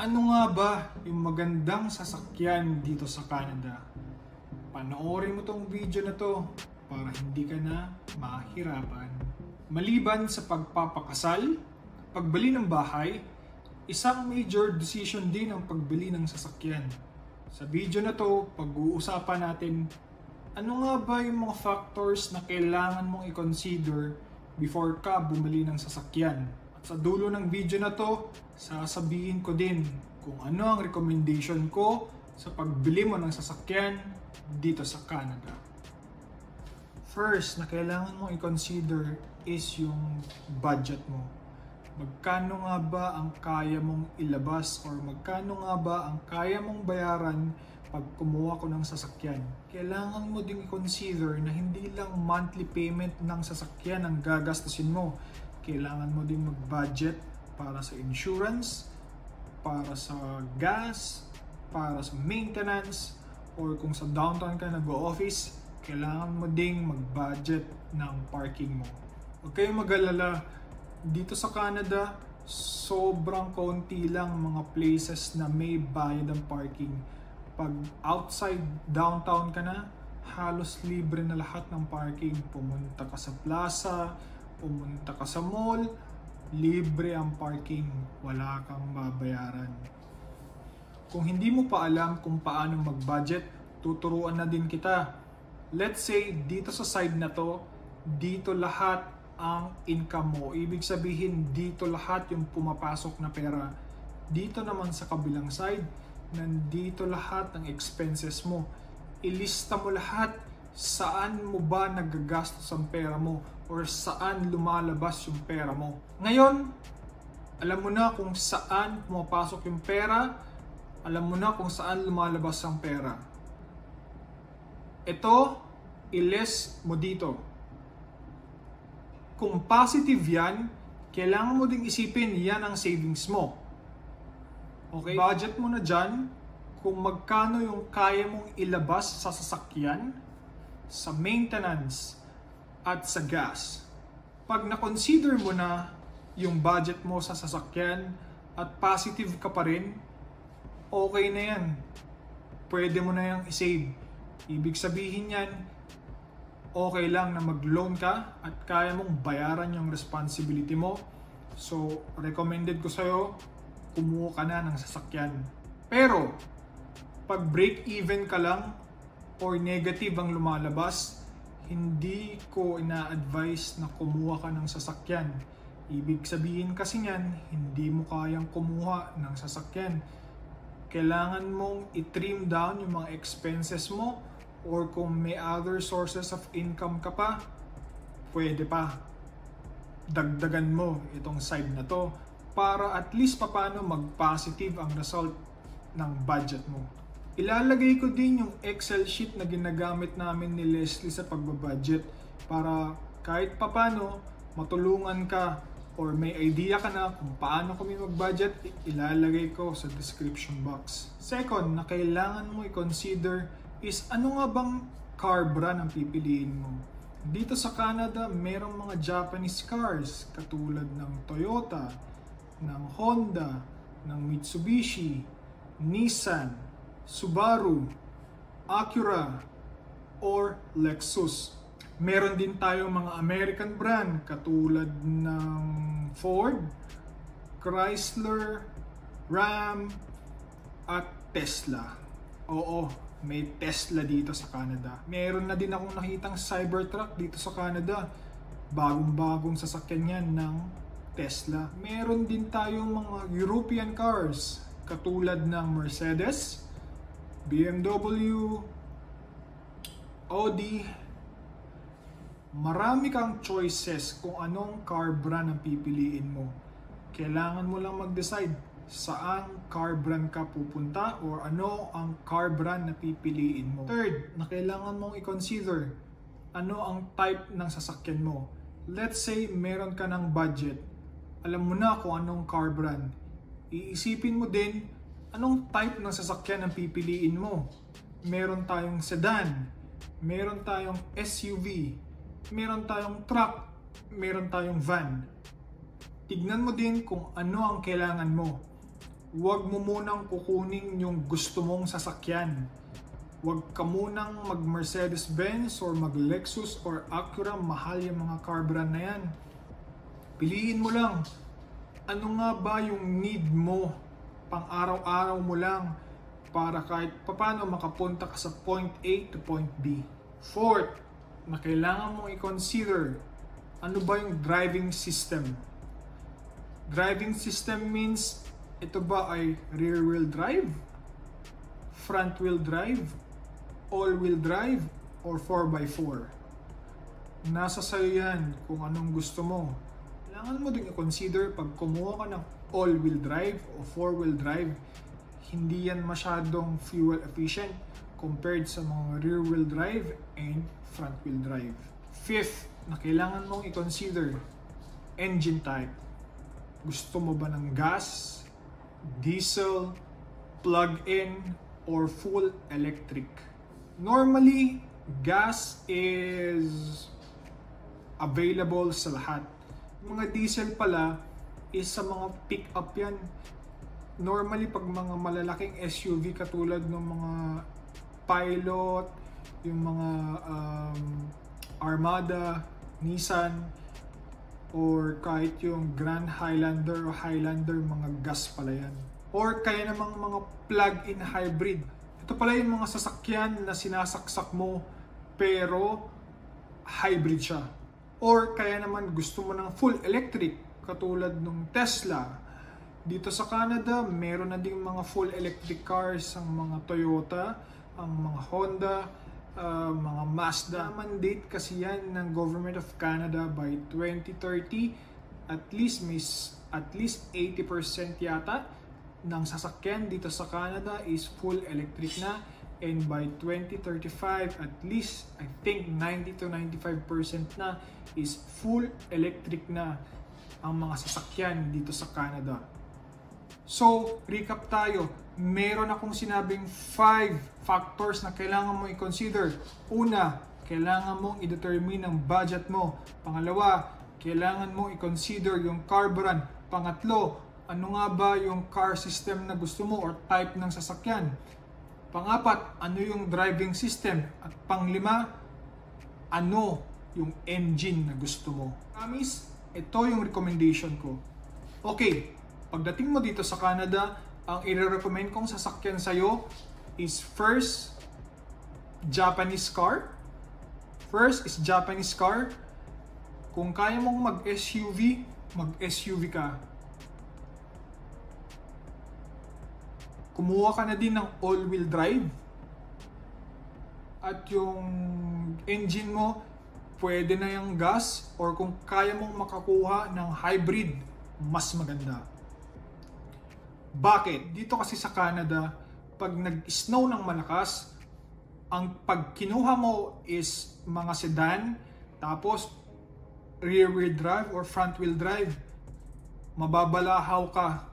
Ano nga ba yung magandang sasakyan dito sa Canada? Panoorin mo tong video na to para hindi ka na mahirapan. Maliban sa pagpapakasal, pagbili ng bahay, isang major decision din ang pagbili ng sasakyan. Sa video na to, pag-uusapan natin ano nga ba yung mga factors na kailangan mong i-consider before ka bumili ng sasakyan. Sa dulo ng video na to, sasabihin ko din kung ano ang recommendation ko sa pagbili mo ng sasakyan dito sa Canada. First na kailangan mong i-consider is yung budget mo. Magkano nga ba ang kaya mong ilabas or magkano nga ba ang kaya mong bayaran pag kumuha ko ng sasakyan? Kailangan mo ding i-consider na hindi lang monthly payment ng sasakyan ang gagastusin mo. Kailangan mo din mag-budget para sa insurance, para sa gas, para sa maintenance, or kung sa downtown ka nag-o-office, kailangan mo ding mag-budget ng parking mo. Huwag kayong mag-alala, dito sa Canada, sobrang konti lang mga places na may bayad ang parking. Pag outside downtown ka na, halos libre na lahat ng parking. Pumunta ka sa plaza, pumunta ka sa mall, libre ang parking, wala kang babayaran. Kung hindi mo pa alam kung paano mag-budget, tuturuan na din kita. Let's say, dito sa side na to, dito lahat ang income mo. Ibig sabihin, dito lahat yung pumapasok na pera. Dito naman sa kabilang side, nandito lahat ng expenses mo. Ilista mo lahat, saan mo ba nagagastos ang pera mo or saan lumalabas yung pera mo. Ngayon, alam mo na kung saan pumapasok yung pera, alam mo na kung saan lumalabas ang pera. Ito, i-list mo dito. Kung positive yan, kailangan mo ding isipin yan ang savings mo. Okay? Budget mo na dyan kung magkano yung kaya mong ilabas sa sasakyan, sa maintenance, at sa gas. Pag na-consider mo na yung budget mo sa sasakyan at positive ka pa rin, okay na yan. Pwede mo na yung isave. Ibig sabihin yan, okay lang na mag-loan ka at kaya mong bayaran yung responsibility mo. So, recommended ko sa'yo, kumuha ka na ng sasakyan. Pero, pag break-even ka lang or negative ang lumalabas, hindi ko ina-advise na kumuha ka ng sasakyan. Ibig sabihin kasi niyan, hindi mo kayang kumuha ng sasakyan. Kailangan mong i-trim down yung mga expenses mo or kung may other sources of income ka pa, pwede pa. Dagdagan mo itong side na to para at least papaano mag-positive ang result ng budget mo. Ilalagay ko din yung Excel sheet na ginagamit namin ni Leslie sa pagbabudget para kahit papano matulungan ka or may idea ka na kung paano kami mag-budget, ilalagay ko sa description box. Second na kailangan mo i-consider is ano nga bang car brand ang pipiliin mo. Dito sa Canada, merong mga Japanese cars katulad ng Toyota, ng Honda, ng Mitsubishi, Nissan, Subaru, Acura, or Lexus. Meron din tayong mga American brand katulad ng Ford, Chrysler, Ram, at Tesla. Oo, may Tesla dito sa Canada. Meron na din akong nakitang Cybertruck dito sa Canada. Bagong-bagong sasakyan yan ng Tesla. Meron din tayong mga European cars katulad ng Mercedes, BMW, Audi. Marami kang choices kung anong car brand ang pipiliin mo. Kailangan mo lang mag-decide saan car brand ka pupunta or ano ang car brand na pipiliin mo. Third, na kailangan mong i-consider ano ang type ng sasakyan mo. Let's say meron ka ng budget. Alam mo na kung anong car brand. Iisipin mo din anong type ng sasakyan ang pipiliin mo. Meron tayong sedan, meron tayong SUV, meron tayong truck, meron tayong van. Tignan mo din kung ano ang kailangan mo. huwag mo munang kukunin yung gusto mong sasakyan. Huwag ka munang mag Mercedes-Benz or mag Lexus or Acura, mahal yung mga car brand na yan. Piliin mo lang, ano nga ba yung need mo, pang araw-araw mo lang, para kahit paano makapunta ka sa point A to point B. Fourth, na kailangan mong i-consider, ano ba yung driving system? Driving system means, ito ba ay rear-wheel drive, front-wheel drive, all-wheel drive, or 4x4? Nasa sayo yan kung anong gusto mo. Kailangan mo din i-consider pag kumuha ka ng all-wheel drive o 4-wheel drive, hindi yan masyadong fuel efficient compared sa mga rear-wheel drive and front-wheel drive. Fifth, na kailangan mong i-consider, engine type. Gusto mo ba ng gas, diesel, plug-in, or full electric? Normally, gas is available sa lahat. Mga diesel pala is sa mga pick-up yan. Normally, pag mga malalaking SUV katulad ng mga Pilot, yung mga Armada, Nissan, or kahit yung Grand Highlander o Highlander, mga gas pala yan. Or kaya namang mga plug-in hybrid. Ito pala yung mga sasakyan na sinasaksak mo pero hybrid siya. Or kaya naman gusto mo ng full electric katulad ng Tesla. Dito sa Canada, meron na ding mga full electric cars ang mga Toyota, ang mga Honda, mga Mazda. Mandate kasi yan ng Government of Canada by 2030. At least 80% yata ng sasakyan dito sa Canada is full electric na, and by 2035 at least I think 90 to 95% na is full electric na ang mga sasakyan dito sa Canada. So, recap tayo. Meron akong sinabing 5 factors na kailangan mo i-consider. Una, kailangan mong i-determine ang budget mo. Pangalawa, kailangan mong i-consider yung car brand. Pangatlo, ano nga ba yung car system na gusto mo or type ng sasakyan? Pangapat, ano yung driving system? At panglima, ano yung engine na gusto mo? Promise, ito yung recommendation ko. Okay, pagdating mo dito sa Canada, ang i-recommend kong sasakyan sa'yo is first, Japanese car. First is Japanese car. Kung kaya mong mag-SUV, mag-SUV ka. Kumuha ka na din ng all-wheel drive. At yung engine mo, pwede na yung gas, or kung kaya mong makakuha ng hybrid, mas maganda. Bakit? Dito kasi sa Canada, pag nag-snow ng malakas, ang pag kinuha mo is mga sedan, tapos rear-wheel drive or front-wheel drive, mababalahaw ka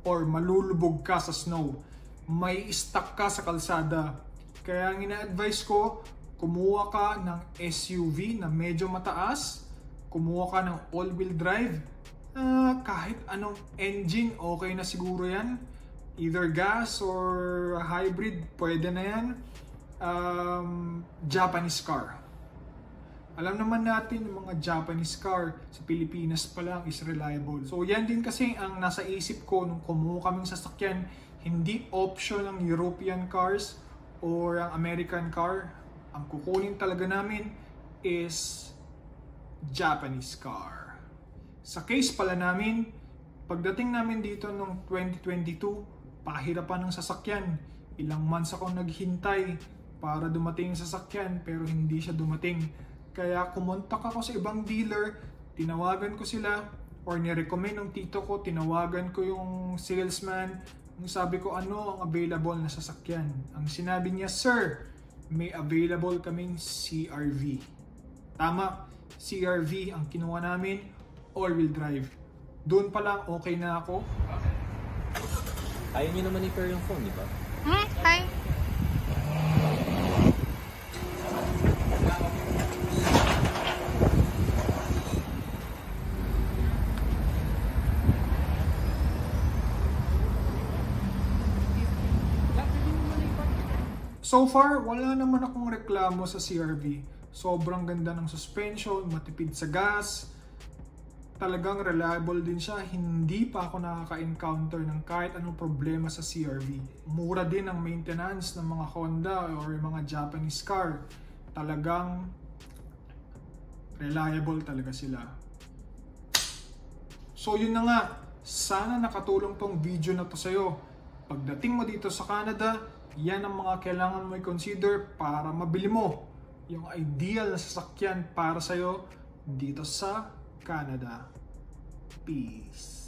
or malulubog ka sa snow. May stuck ka sa kalsada. Kaya ang ina-advise ko, kumuha ka ng SUV na medyo mataas, kumuha ka ng all-wheel drive, kahit anong engine, okay na siguro yan. Either gas or hybrid, pwede na yan. Japanese car. Alam naman natin yung mga Japanese car sa Pilipinas pa lang is reliable. So yan din kasi ang nasa isip ko nung kumuha kaming sasakyan. Hindi option ang European cars or ang American car. Ang kukunin talaga namin is Japanese car. Sa case pala namin, pagdating namin dito noong 2022, pahirapan ng sasakyan. Ilang months ako naghintay para dumating yung sasakyan pero hindi siya dumating. Kaya kumontak ako sa ibang dealer, tinawagan ko sila or nirecommend ng tito ko, tinawagan ko yung salesman. Sabi ko, ano ang available na sasakyan? Ang sinabi niya, sir, may available kaming CR-V. Tama, CR-V ang kinuha namin, all-wheel drive. Doon pa lang okay na ako. Ayaw niyo naman i-pair yung phone, di ba? Hi. So far, wala naman akong reklamo sa CR-V. Sobrang ganda ng suspension, matipid sa gas. Talagang reliable din siya. Hindi pa ako nakaka-encounter ng kahit anong problema sa CR-V. Mura din ang maintenance ng mga Honda or mga Japanese car. Talagang reliable talaga sila. So yun na nga. Sana nakatulong tong video na to sa'yo. Pagdating mo dito sa Canada, yan ang mga kailangan mo i-consider para mabili mo yung ideal na sasakyan para sa'yo dito sa Canada. Peace.